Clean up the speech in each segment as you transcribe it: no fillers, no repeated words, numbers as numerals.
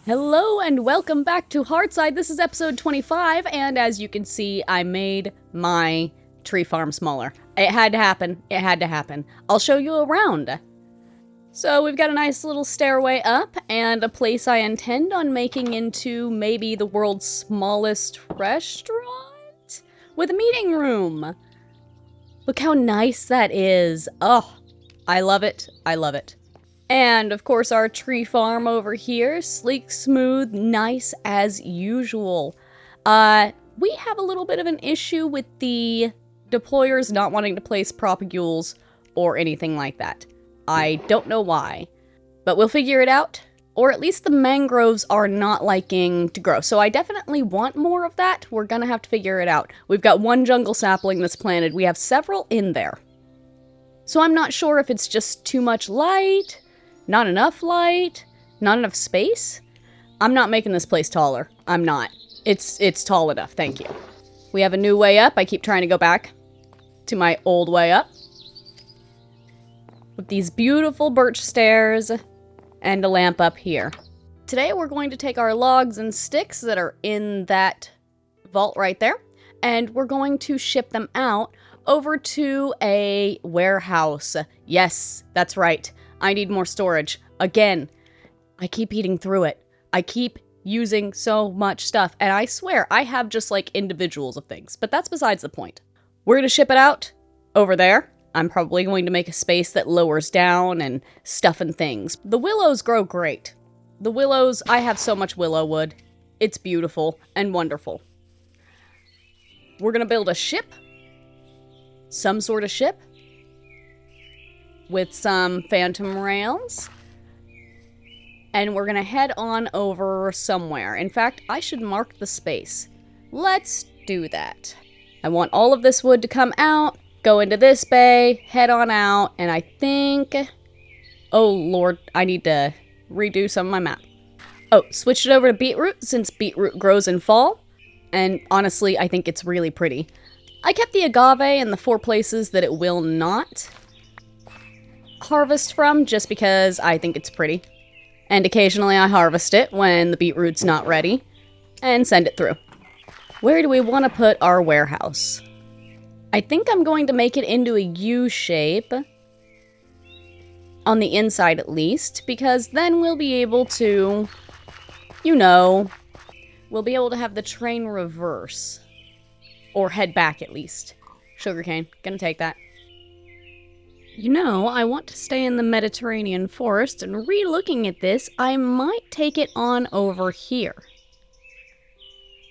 Hello and welcome back to Hearthside. This is episode 25, and as you can see, I made my tree farm smaller. It had to happen. It had to happen. I'll show you around. So we've got a nice little stairway up, and a place I intend on making into maybe the world's smallest restaurant? With a meeting room. Look how nice that is. Oh, I love it. I love it. And, of course, our tree farm over here, sleek, smooth, nice as usual. We have a little bit of an issue with the deployers not wanting to place propagules or anything like that. I don't know why, but we'll figure it out. Or at least the mangroves are not liking to grow. So I definitely want more of that. We're gonna have to figure it out. We've got one jungle sapling that's planted. We have several in there. So I'm not sure if it's just too much light, not enough light, not enough space. I'm not making this place taller. I'm not. It's tall enough, thank you. We have a new way up. I keep trying to go back to my old way up. With these beautiful birch stairs and a lamp up here. Today we're going to take our logs and sticks that are in that vault right there, and we're going to ship them out over to a warehouse. Yes, that's right. I need more storage. Again, I keep eating through it. I keep using so much stuff, and I swear I have just like individuals of things, but that's besides the point. We're gonna ship it out over there. I'm probably going to make a space that lowers down and stuff and things. The willows grow great. The willows, I have so much willow wood. It's beautiful and wonderful. We're gonna build a ship. Some sort of ship. With some phantom rails. And we're gonna head on over somewhere. In fact, I should mark the space. Let's do that. I want all of this wood to come out, go into this bay, head on out, and I think... Oh lord, I need to redo some of my map. Oh, switched it over to beetroot, since beetroot grows in fall. And honestly, I think it's really pretty. I kept the agave in the 4 places that it will not harvest from, just because I think it's pretty. And occasionally I harvest it when the beetroot's not ready, and send it through. Where do we want to put our warehouse? I think I'm going to make it into a U shape, on the inside at least, because then we'll be able to, you know, we'll be able to have the train reverse. Or head back at least. Sugarcane, gonna take that. You know, I want to stay in the Mediterranean forest, and re-looking at this, I might take it on over here.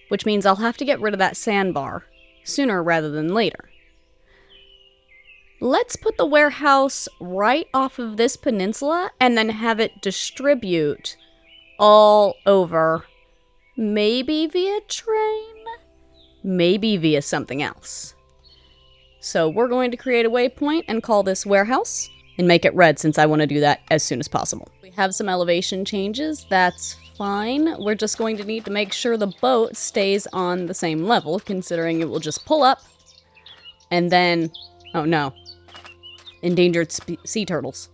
Which means I'll have to get rid of that sandbar, sooner rather than later. Let's put the warehouse right off of this peninsula, and then have it distribute all over, maybe via train, maybe via something else. So we're going to create a waypoint and call this warehouse, and make it red since I want to do that as soon as possible. We have some elevation changes, that's fine. We're just going to need to make sure the boat stays on the same level, considering it will just pull up, and then, oh no, endangered sea turtles.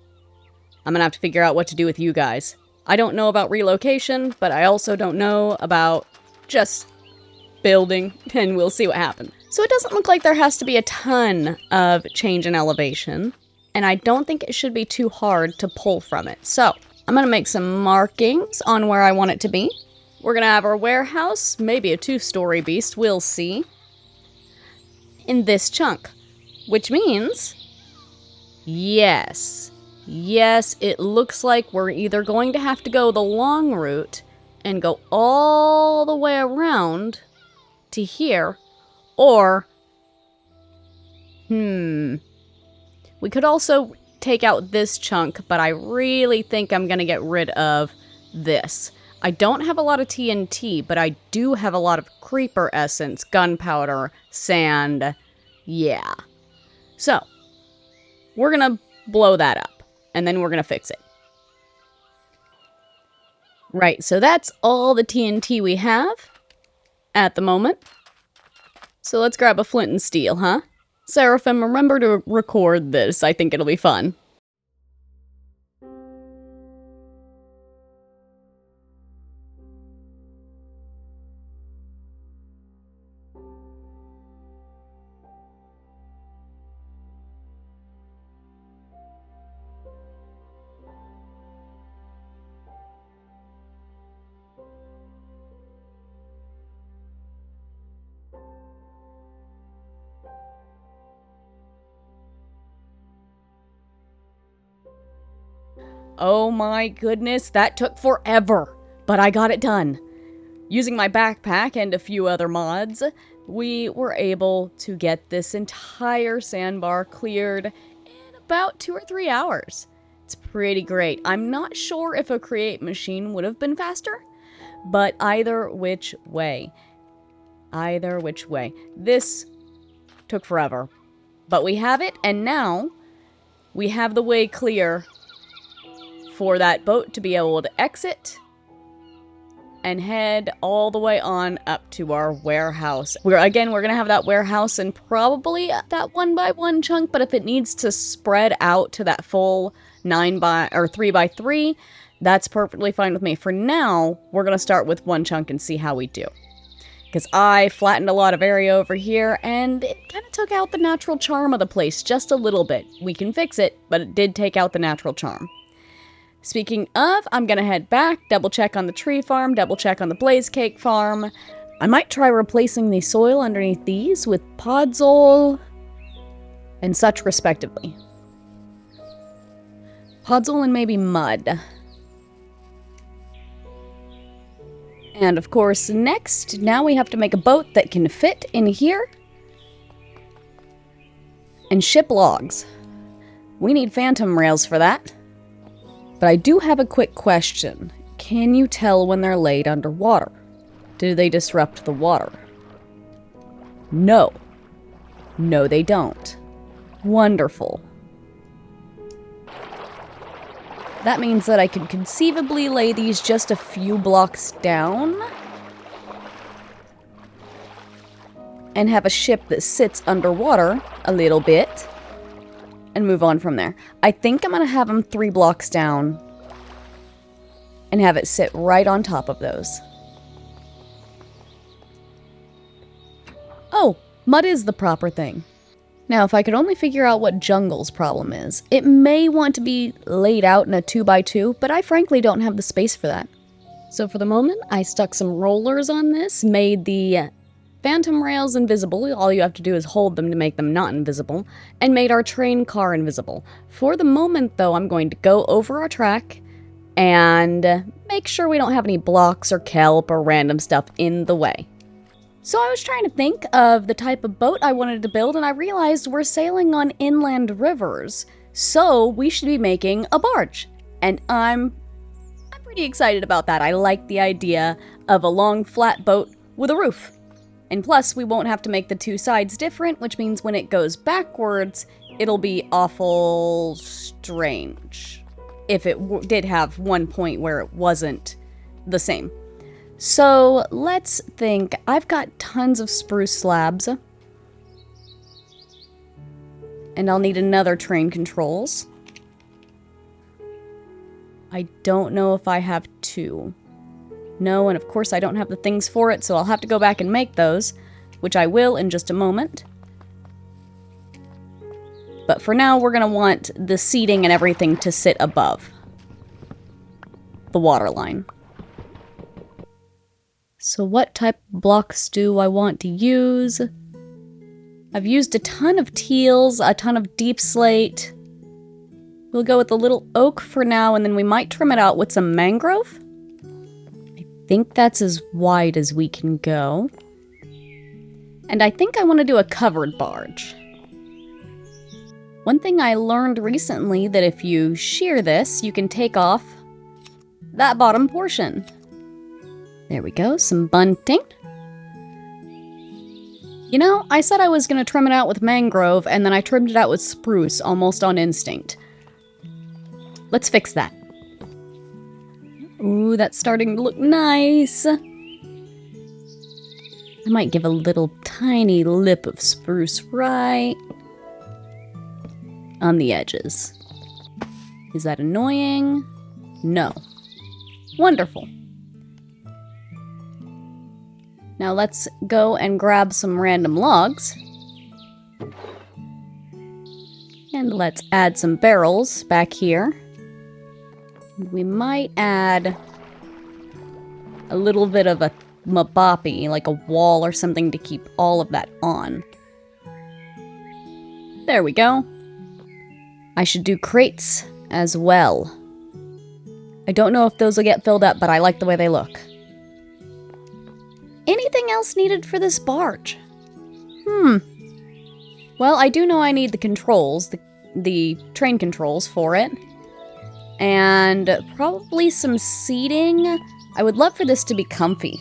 I'm gonna have to figure out what to do with you guys. I don't know about relocation, but I also don't know about just building, and we'll see what happens. So it doesn't look like there has to be a ton of change in elevation, and I don't think it should be too hard to pull from it. So I'm gonna make some markings on where I want it to be. We're gonna have our warehouse, maybe a 2-story beast, we'll see, in this chunk, which means, yes, it looks like we're either going to have to go the long route and go all the way around to here, or, we could also take out this chunk, but I really think I'm gonna get rid of this. I don't have a lot of TNT, but I do have a lot of creeper essence, gunpowder, sand, yeah. So, we're gonna blow that up, and then we're gonna fix it. Right, so that's all the TNT we have at the moment. So let's grab a flint and steel, huh? Seraphim, remember to record this. I think it'll be fun. Oh my goodness, that took forever, but I got it done. Using my backpack and a few other mods, we were able to get this entire sandbar cleared in about 2 or 3 hours. It's pretty great. I'm not sure if a create machine would have been faster, but either which way, this took forever. But we have it, and now we have the way clear for that boat to be able to exit and head all the way on up to our warehouse. We're gonna have that warehouse in probably that 1x1 chunk, but if it needs to spread out to that full 3x3, that's perfectly fine with me. For now, we're gonna start with one chunk and see how we do. Because I flattened a lot of area over here, and it kind of took out the natural charm of the place just a little bit. We can fix it, but it did take out the natural charm. Speaking of, I'm gonna head back, double check on the tree farm, double check on the blaze cake farm. I might try replacing the soil underneath these with podzol and such respectively. Podzol and maybe mud. And of course, next, now we have to make a boat that can fit in here and ship logs. We need phantom rails for that. But I do have a quick question. Can you tell when they're laid underwater? Do they disrupt the water? No. No, they don't. Wonderful. That means that I could conceivably lay these just a few blocks down and have a ship that sits underwater a little bit and move on from there. I think I'm going to have them 3 blocks down and have it sit right on top of those. Oh, mud is the proper thing. Now, if I could only figure out what Jungle's problem is. It may want to be laid out in a 2x2, but I frankly don't have the space for that. So for the moment, I stuck some rollers on this, made the phantom rails invisible. All you have to do is hold them to make them not invisible, and made our train car invisible. For the moment, though, I'm going to go over our track and make sure we don't have any blocks or kelp or random stuff in the way. So I was trying to think of the type of boat I wanted to build, and I realized we're sailing on inland rivers, so we should be making a barge. And I'm pretty excited about that. I like the idea of a long, flat boat with a roof. And plus, we won't have to make the 2 sides different, which means when it goes backwards, it'll be awful strange. If it did have one point where it wasn't the same. So, let's think. I've got tons of spruce slabs. And I'll need another train controls. I don't know if I have 2. No, and of course I don't have the things for it, so I'll have to go back and make those, which I will in just a moment. But for now, we're going to want the seating and everything to sit above the water line. So what type of blocks do I want to use? I've used a ton of teals, a ton of deep slate. We'll go with a little oak for now, and then we might trim it out with some mangrove. I think that's as wide as we can go. And I think I want to do a covered barge. One thing I learned recently that if you shear this, you can take off that bottom portion. There we go, some bunting. You know, I said I was going to trim it out with mangrove, and then I trimmed it out with spruce, almost on instinct. Let's fix that. Ooh, that's starting to look nice. I might give a little tiny lip of spruce right on the edges. Is that annoying? No. Wonderful. Now let's go and grab some random logs. And let's add some barrels back here. We might add a little bit of a maboppy, like a wall or something to keep all of that on. There we go. I should do crates as well. I don't know if those will get filled up, but I like the way they look. Anything else needed for this barge? Well, I do know I need the controls, the train controls for it. And probably some seating. I would love for this to be comfy.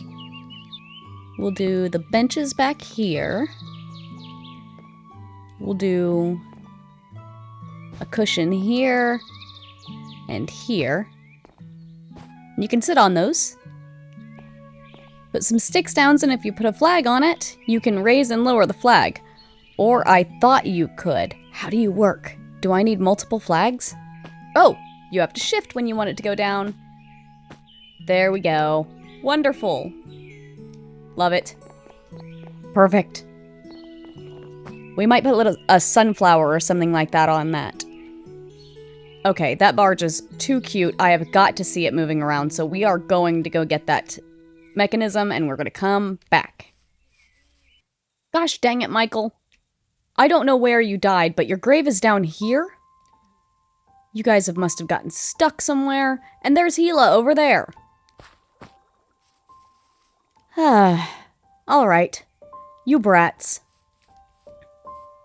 We'll do the benches back here. We'll do a cushion here and here. You can sit on those. Put some sticks down, and if you put a flag on it, you can raise and lower the flag. Or I thought you could. How do you work? Do I need multiple flags? Oh, you have to shift when you want it to go down. There we go. Wonderful. Love it. Perfect. We might put a sunflower or something like that on that. Okay, that barge is too cute. I have got to see it moving around, so we are going to go get that mechanism, and we're going to come back. Gosh dang it, Michael. I don't know where you died, but your grave is down here? You guys must have gotten stuck somewhere, and there's Gila over there. Alright. You brats.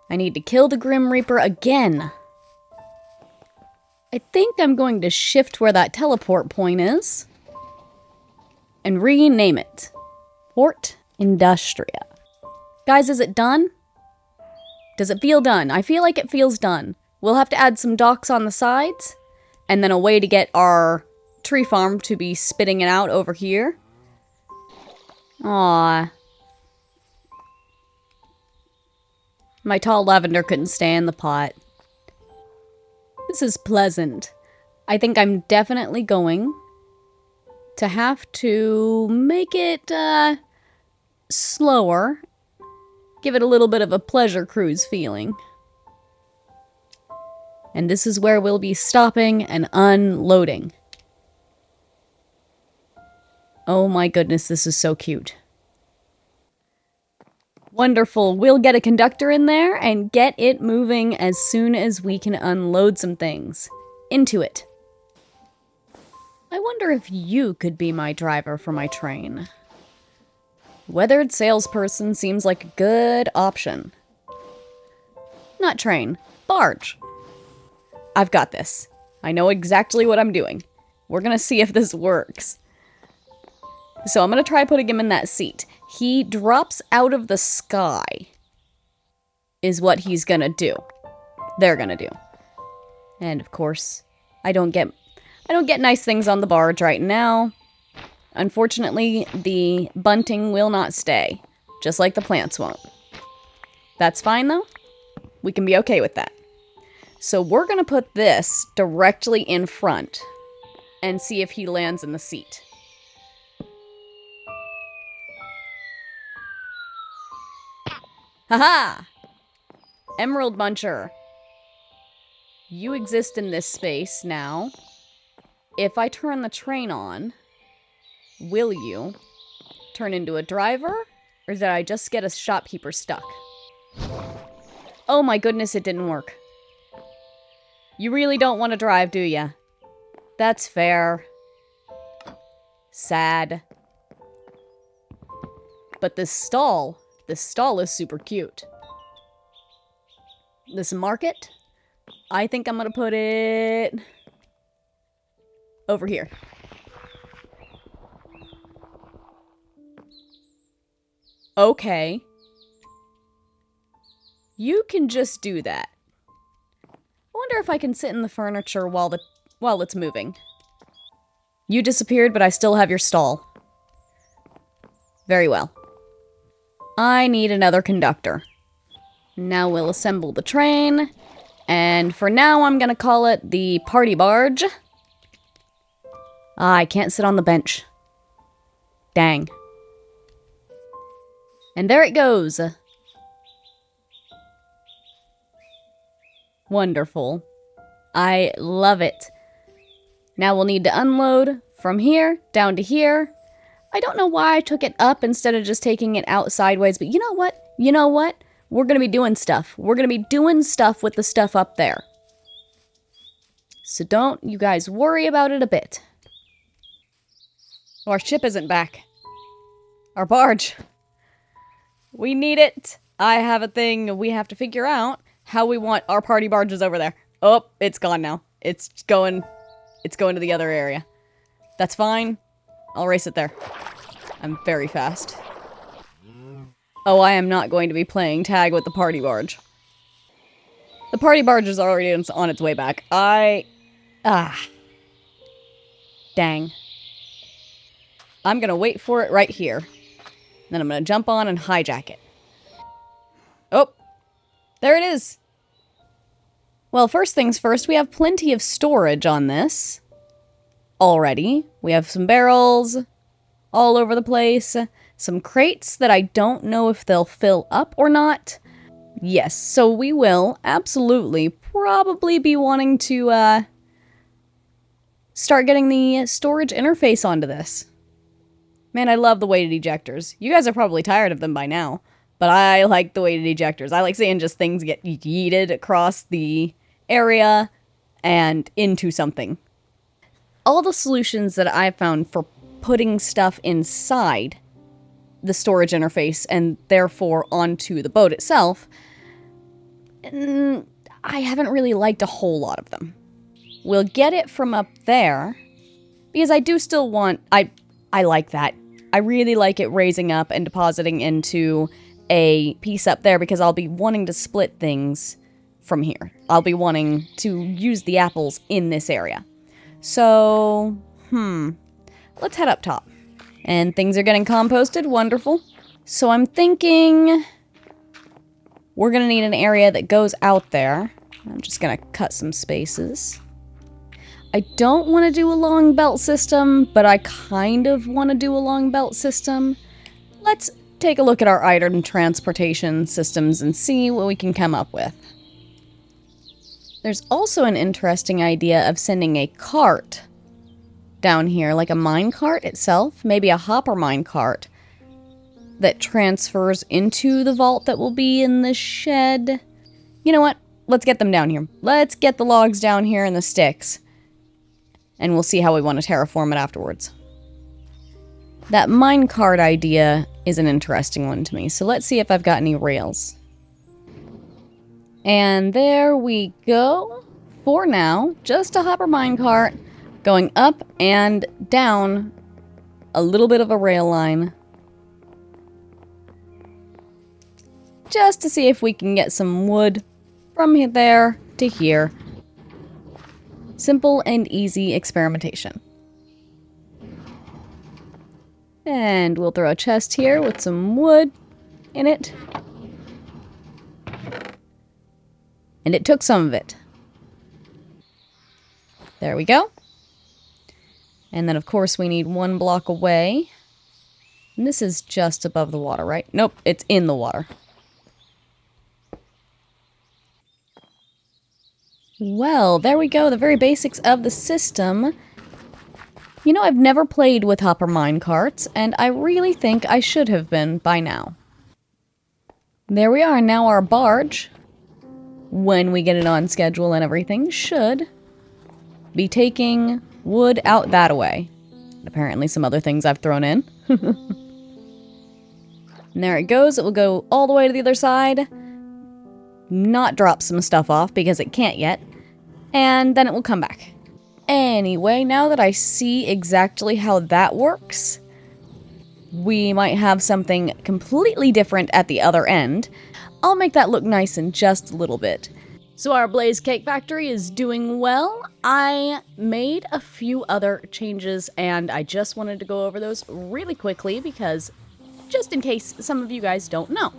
I need to kill the Grim Reaper again. I think I'm going to shift where that teleport point is and rename it. Port Industria. Guys, is it done? Does it feel done? I feel like it feels done. We'll have to add some docks on the sides and then a way to get our tree farm to be spitting it out over here. Aww. My tall lavender couldn't stay in the pot. This is pleasant. I think I'm definitely going to have to make it slower. Give it a little bit of a pleasure cruise feeling. And this is where we'll be stopping and unloading. Oh my goodness, this is so cute. Wonderful. We'll get a conductor in there and get it moving as soon as we can unload some things. Into it. I wonder if you could be my driver for my train. Weathered salesperson seems like a good option. Not train. Barge. I've got this. I know exactly what I'm doing. We're gonna see if this works. So I'm gonna try putting him in that seat. He drops out of the sky, is what he's gonna do. They're gonna do. And of course, I don't get nice things on the barge right now. Unfortunately, the bunting will not stay, just like the plants won't. That's fine though. We can be okay with that. So we're gonna put this directly in front and see if he lands in the seat. Haha! Emerald Muncher. You exist in this space now. If I turn the train on, will you turn into a driver? Or did I just get a shopkeeper stuck? Oh my goodness, it didn't work. You really don't want to drive, do ya? That's fair. Sad. But this stall is super cute. This market, I think I'm gonna put it over here. Okay. You can just do that. I wonder if I can sit in the furniture while it's moving. You disappeared, but I still have your stall. Very well. I need another conductor. Now we'll assemble the train. And for now, I'm gonna call it the party barge. Ah, I can't sit on the bench. Dang. And there it goes. Wonderful. I love it. Now we'll need to unload from here down to here. I don't know why I took it up instead of just taking it out sideways, but you know what? You know what? We're going to be doing stuff. We're going to be doing stuff with the stuff up there. So don't you guys worry about it a bit. Oh, our ship isn't back. Our barge. We need it. I have a thing. We have to figure out how we want our party barges over there. Oh, it's gone now. It's going to the other area. That's fine. I'll race it there. I'm very fast. Oh, I am not going to be playing tag with the party barge. The party barge is already on its way back. Dang. I'm gonna wait for it right here. Then I'm gonna jump on and hijack it. Oh! There it is! Well, first things first, we have plenty of storage on this. Already. We have some barrels all over the place. Some crates that I don't know if they'll fill up or not. Yes, so we will absolutely probably be wanting to start getting the storage interface onto this. Man, I love the weighted ejectors. You guys are probably tired of them by now, but I like the weighted ejectors. I like seeing just things get yeeted across the area and into something. All the solutions that I've found for putting stuff inside the storage interface and therefore onto the boat itself, I haven't really liked a whole lot of them. We'll get it from up there, because I do still want, I like that. I really like it raising up and depositing into a piece up there, because I'll be wanting to split things from here. I'll be wanting to use the apples in this area. So, let's head up top. And things are getting composted, wonderful. So I'm thinking we're gonna need an area that goes out there. I'm just gonna cut some spaces. I don't want to do a long belt system, but I kind of want to do a long belt system. Let's take a look at our item transportation systems and see what we can come up with. There's also an interesting idea of sending a cart down here, like a mine cart itself, maybe a hopper mine cart that transfers into the vault that will be in the shed. You know what? Let's get them down here. Let's get the logs down here and the sticks. And we'll see how we want to terraform it afterwards. That minecart idea is an interesting one to me, so let's see if I've got any rails. And there we go. For now, just a hopper minecart going up and down a little bit of a rail line. Just to see if we can get some wood from there to here. Simple and easy experimentation. And we'll throw a chest here with some wood in it. And it took some of it. There we go. And then, of course, we need one block away. And this is just above the water, right? Nope, it's in the water. Well, there we go, the very basics of the system. You know, I've never played with hopper minecarts, and I really think I should have been by now. There we are, now our barge, when we get it on schedule and everything, should be taking wood out that way. Apparently some other things I've thrown in. And there it goes, it will go all the way to the other side. Not drop some stuff off because it can't yet, and then it will come back. Anyway, now that I see exactly how that works, we might have something completely different at the other end. I'll make that look nice in just a little bit. So our Blaze Cake Factory is doing well. I made a few other changes, and I just wanted to go over those really quickly because, just in case some of you guys don't know.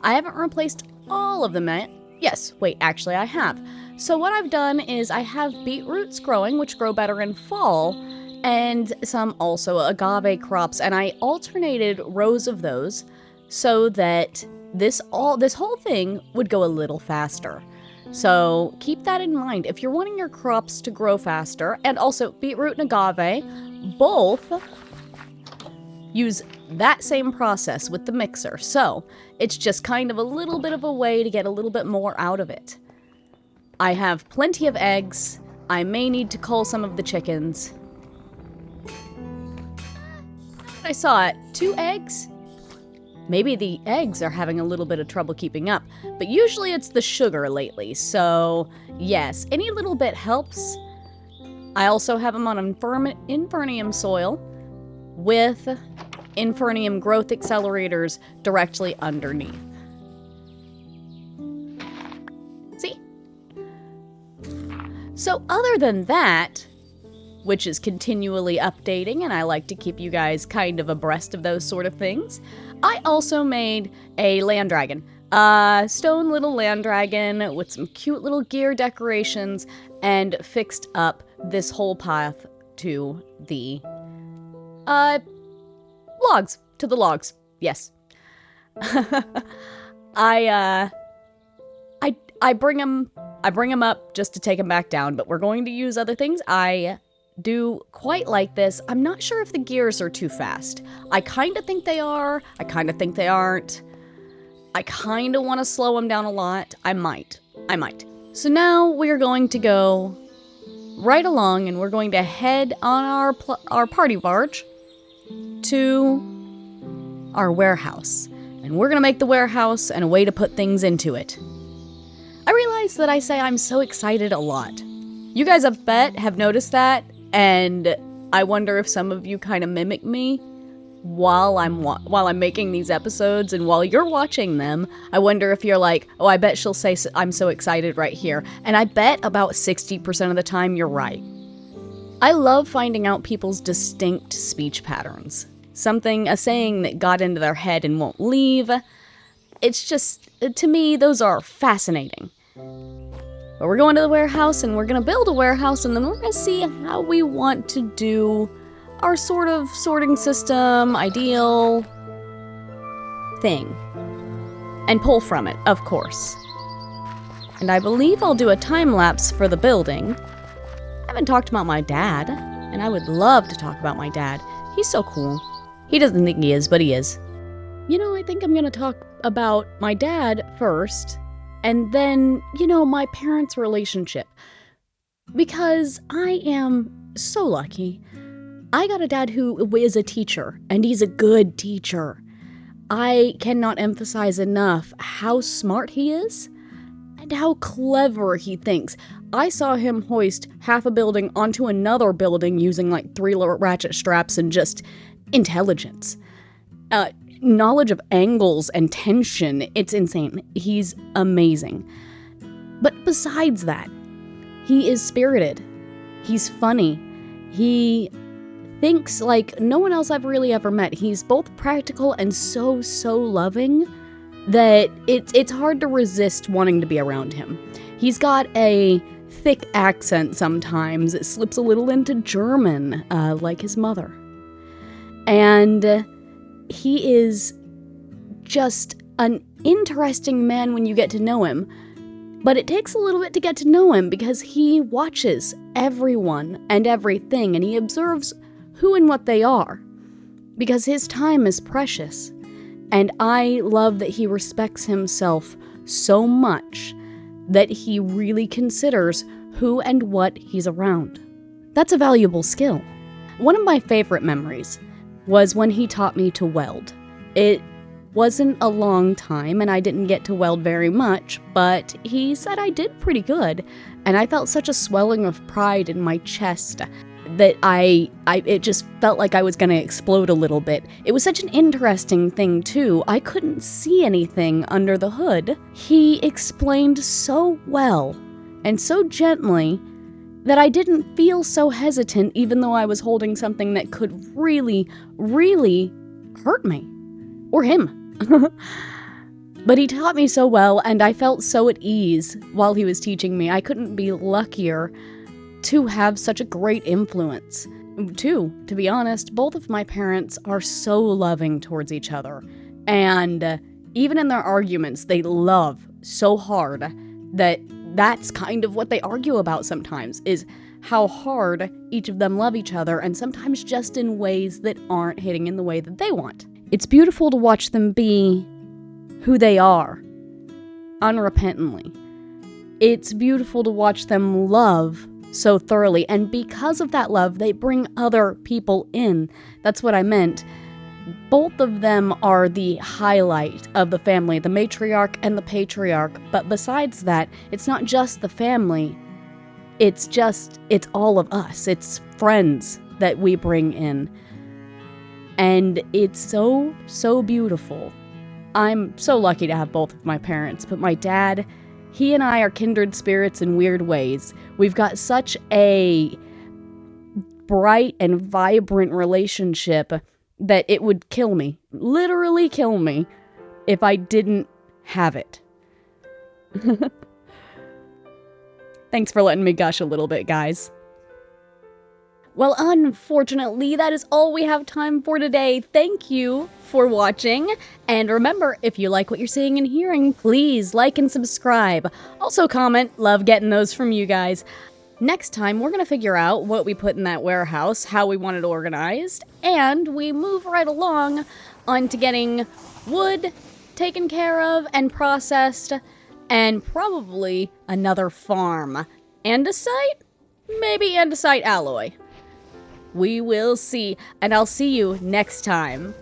I haven't replaced all of them yet. Yes, wait, actually I have. So what I've done is I have beetroots growing, which grow better in fall, and some also agave crops, and I alternated rows of those so that this whole thing would go a little faster. So keep that in mind. If you're wanting your crops to grow faster, and also beetroot and agave, both use that same process with the mixer. So it's just kind of a little bit of a way to get a little bit more out of it. I have plenty of eggs. I may need to cull some of the chickens. I saw 2 eggs. Maybe the eggs are having a little bit of trouble keeping up, but usually it's the sugar lately, so yes, any little bit helps. I also have them on Infernium soil with Infernium growth accelerators directly underneath. See? So other than that, which is continually updating, and I like to keep you guys kind of abreast of those sort of things, I also made a land dragon. A stone little land dragon with some cute little gear decorations, and fixed up this whole path to the logs. To the logs. Yes. I bring them up just to take them back down, but we're going to use other things. I do quite like this. I'm not sure if the gears are too fast. I kind of think they are. I kind of think they aren't. I kind of want to slow them down a lot. I might. So now we're going to go right along, and we're going to head on our party barge to our warehouse. And we're going to make the warehouse and a way to put things into it. I realize that I say I'm so excited a lot. You guys, I bet, have noticed that, and I wonder if some of you kind of mimic me while I'm making these episodes, and while you're watching them, I wonder if you're like, oh, I bet she'll say I'm so excited right here. And I bet about 60% of the time you're right. I love finding out people's distinct speech patterns. A saying that got into their head and won't leave. It's just, to me, those are fascinating. But we're going to the warehouse, and we're going to build a warehouse, and then we're going to see how we want to do our sort of sorting system, ideal thing. And pull from it, of course. And I believe I'll do a time lapse for the building. I haven't talked about my dad, and I would love to talk about my dad. He's so cool. He doesn't think he is, but he is. You know, I think I'm going to talk about my dad first, and then, my parents' relationship. Because I am so lucky. I got a dad who is a teacher, and he's a good teacher. I cannot emphasize enough how smart he is and how clever he thinks. I saw him hoist half a building onto another building using like 3 ratchet straps and just intelligence. Knowledge of angles and tension. It's insane. He's amazing. But besides that, he is spirited. He's funny. He thinks like no one else I've really ever met. He's both practical and so loving that it's hard to resist wanting to be around him. He's got a thick accent sometimes. It slips a little into German, like his mother. And he is just an interesting man when you get to know him. But it takes a little bit to get to know him because he watches everyone and everything, and he observes who and what they are, because his time is precious. And I love that he respects himself so much that he really considers who and what he's around. That's a valuable skill. One of my favorite memories was when he taught me to weld. It wasn't a long time, and I didn't get to weld very much, but he said I did pretty good, and I felt such a swelling of pride in my chest that it just felt like I was gonna explode a little bit. It was such an interesting thing, too. I couldn't see anything under the hood. He explained so well and so gently that I didn't feel so hesitant, even though I was holding something that could really, really hurt me. Or him. But he taught me so well, and I felt so at ease while he was teaching me. I couldn't be luckier to have such a great influence. To be honest, both of my parents are so loving towards each other. And even in their arguments, they love so hard that that's kind of what they argue about sometimes, is how hard each of them love each other, and sometimes just in ways that aren't hitting in the way that they want. It's beautiful to watch them be who they are, unrepentantly. It's beautiful to watch them love so thoroughly, and because of that love, they bring other people in. That's what I meant. Both of them are the highlight of the family, the matriarch and the patriarch. But besides that, it's not just the family. It's all of us. It's friends that we bring in. And it's so, so beautiful. I'm so lucky to have both of my parents, but my dad, he and I are kindred spirits in weird ways. We've got such a bright and vibrant relationship that it would kill me, literally kill me, if I didn't have it. Thanks for letting me gush a little bit, guys. Well, unfortunately, that is all we have time for today. Thank you for watching. And remember, if you like what you're seeing and hearing, please like and subscribe. Also comment, love getting those from you guys. Next time, we're going to figure out what we put in that warehouse, how we want it organized, and we move right along onto getting wood taken care of and processed, and probably another farm. Andesite? Maybe andesite alloy. We will see, and I'll see you next time.